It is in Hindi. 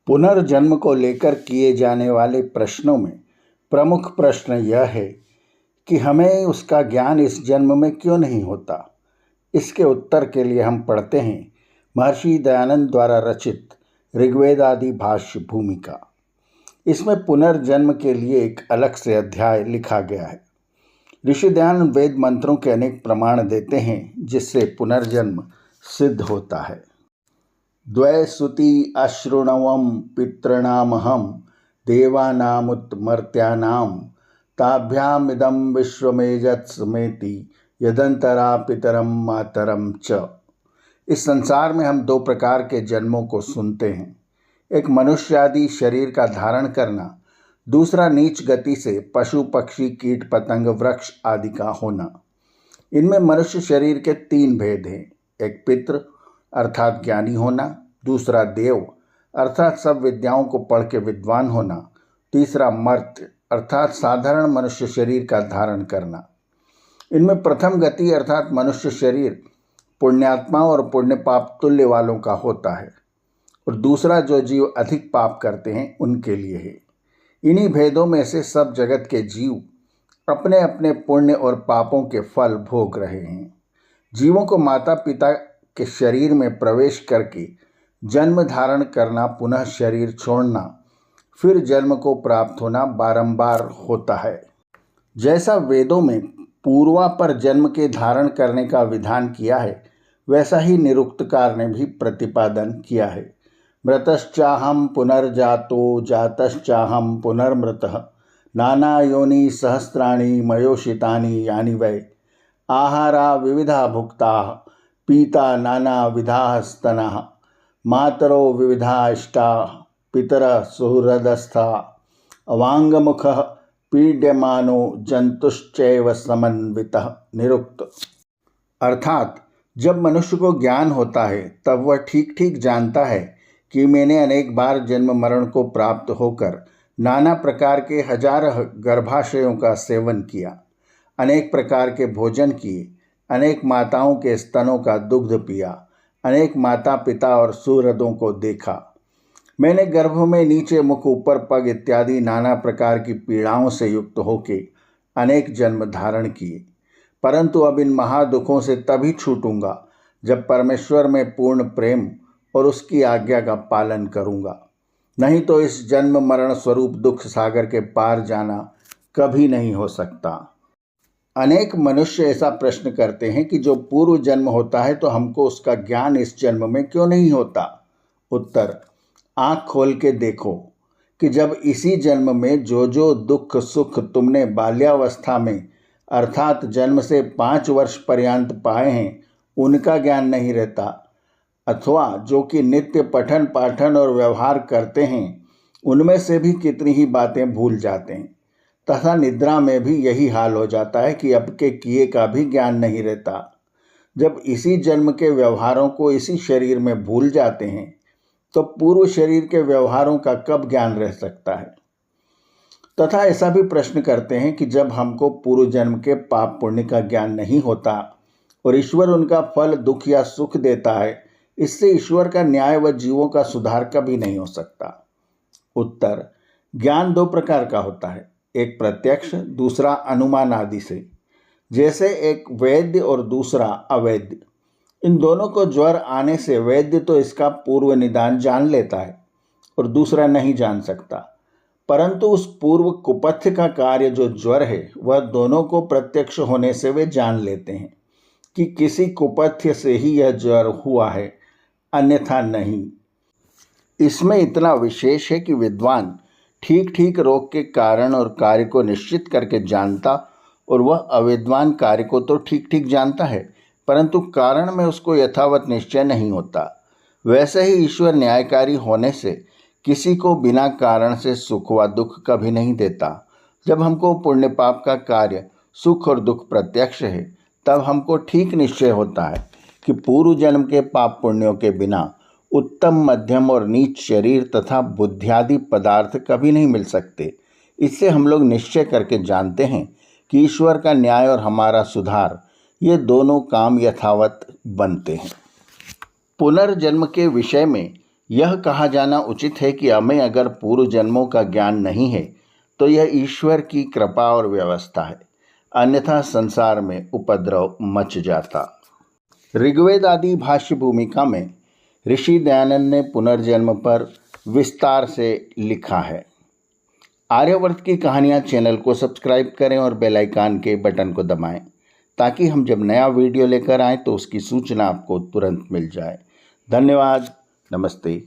पुनर्जन्म को लेकर किए जाने वाले प्रश्नों में प्रमुख प्रश्न यह है कि हमें उसका ज्ञान इस जन्म में क्यों नहीं होता। इसके उत्तर के लिए हम पढ़ते हैं महर्षि दयानंद द्वारा रचित ऋग्वेद आदि भाष्य भूमिका। इसमें पुनर्जन्म के लिए एक अलग से अध्याय लिखा गया है। ऋषि दयानंद वेद मंत्रों के अनेक प्रमाण देते हैं जिससे पुनर्जन्म सिद्ध होता है। द्वैसुति अश्रुणवं पितॄणामहं देवानामुत्मर्त्यानां ताभ्यामिदं विश्वमेजत्समेति यदंतरा पितरम मातरम च। इस संसार में हम दो प्रकार के जन्मों को सुनते हैं, एक मनुष्य आदि शरीर का धारण करना, दूसरा नीच गति से पशु पक्षी कीट पतंग वृक्ष आदि का होना। इनमें मनुष्य शरीर के तीन भेद हैं, एक पितृ अर्थात ज्ञानी होना, दूसरा देव अर्थात सब विद्याओं को पढ़ के विद्वान होना, तीसरा मर्त्य अर्थात साधारण मनुष्य शरीर का धारण करना। इनमें प्रथम गति अर्थात मनुष्य शरीर पुण्यात्मा और पुण्य पाप तुल्य वालों का होता है और दूसरा जो जीव अधिक पाप करते हैं उनके लिए है। इन्हीं भेदों में से सब जगत के जीव अपने अपने पुण्य और पापों के फल भोग रहे हैं। जीवों को माता पिता के शरीर में प्रवेश करके जन्म धारण करना, पुनः शरीर छोड़ना, फिर जन्म को प्राप्त होना बारंबार होता है। जैसा वेदों में पूर्वापर जन्म के धारण करने का विधान किया है, वैसा ही निरुक्तकार ने भी प्रतिपादन किया है। मृतश्चाहं पुनर्जातो जातश्चाहं पुनर्मृतः नाना योनि सहस्राणि मयोषितानि यानि वै आहारा विविधा भुक्ता पीता नाना विधा स्तनः मातरो विविधाष्टा पितरः सुहृदस्था अवांगमुखः पीड्यमानो जंतुश्चैव समन्वितः। निरुक्त अर्थात जब मनुष्य को ज्ञान होता है तब वह ठीक ठीक जानता है कि मैंने अनेक बार जन्म मरण को प्राप्त होकर नाना प्रकार के हजारों गर्भाशयों का सेवन किया, अनेक प्रकार के भोजन किए, अनेक माताओं के स्तनों का दुग्ध पिया, अनेक माता पिता और सुहृदों को देखा। मैंने गर्भ में नीचे मुख ऊपर पग इत्यादि नाना प्रकार की पीड़ाओं से युक्त होके अनेक जन्म धारण किए, परंतु अब इन महादुखों से तभी छूटूंगा जब परमेश्वर में पूर्ण प्रेम और उसकी आज्ञा का पालन करूंगा, नहीं तो इस जन्म मरण स्वरूप दुख सागर के पार जाना कभी नहीं हो सकता। अनेक मनुष्य ऐसा प्रश्न करते हैं कि जो पूर्व जन्म होता है तो हमको उसका ज्ञान इस जन्म में क्यों नहीं होता। उत्तर, आँख खोल के देखो कि जब इसी जन्म में जो जो दुख सुख तुमने बाल्यावस्था में अर्थात जन्म से 5 वर्ष पर्यंत पाए हैं उनका ज्ञान नहीं रहता, अथवा जो कि नित्य पठन पाठन और व्यवहार करते हैं उनमें से भी कितनी ही बातें भूल जाते हैं, तथा निद्रा में भी यही हाल हो जाता है कि अब के किए का भी ज्ञान नहीं रहता। जब इसी जन्म के व्यवहारों को इसी शरीर में भूल जाते हैं तो पूर्व शरीर के व्यवहारों का कब ज्ञान रह सकता है। तथा ऐसा भी प्रश्न करते हैं कि जब हमको पूर्व जन्म के पाप पुण्य का ज्ञान नहीं होता और ईश्वर उनका फल दुख या सुख देता है, इससे ईश्वर का न्याय व जीवों का सुधार कभी नहीं हो सकता। उत्तर, ज्ञान दो प्रकार का होता है, एक प्रत्यक्ष, दूसरा अनुमान आदि से। जैसे एक वैद्य और दूसरा अवैध। इन दोनों को ज्वर आने से वैद्य तो इसका पूर्व निदान जान लेता है और दूसरा नहीं जान सकता, परंतु उस पूर्व कुपथ्य का कार्य जो ज्वर है वह दोनों को प्रत्यक्ष होने से वे जान लेते हैं कि किसी कुपथ्य से ही यह ज्वर हुआ है, अन्यथा नहीं। इसमें इतना विशेष है कि विद्वान ठीक ठीक रोग के कारण और कार्य को निश्चित करके जानता और वह अविद्वान कार्य को तो ठीक ठीक जानता है, परंतु कारण में उसको यथावत निश्चय नहीं होता। वैसे ही ईश्वर न्यायकारी होने से किसी को बिना कारण से सुख व दुख कभी नहीं देता। जब हमको पुण्य पाप का कार्य सुख और दुख प्रत्यक्ष है तब हमको ठीक निश्चय होता है कि पूर्व जन्म के पाप पुण्यों के बिना उत्तम मध्यम और नीच शरीर तथा बुद्धियादि पदार्थ कभी नहीं मिल सकते। इससे हम लोग निश्चय करके जानते हैं कि ईश्वर का न्याय और हमारा सुधार, ये दोनों काम यथावत बनते हैं। पुनर्जन्म के विषय में यह कहा जाना उचित है कि हमें अगर पूर्व जन्मों का ज्ञान नहीं है तो यह ईश्वर की कृपा और व्यवस्था है, अन्यथा संसार में उपद्रव मच जाता। ऋग्वेद आदि भाष्य भूमिका में ऋषि दयानंद ने पुनर्जन्म पर विस्तार से लिखा है। आर्यवर्त की कहानियाँ चैनल को सब्सक्राइब करें और बेल आइकन के बटन को दबाएं ताकि हम जब नया वीडियो लेकर आएँ तो उसकी सूचना आपको तुरंत मिल जाए। धन्यवाद। नमस्ते।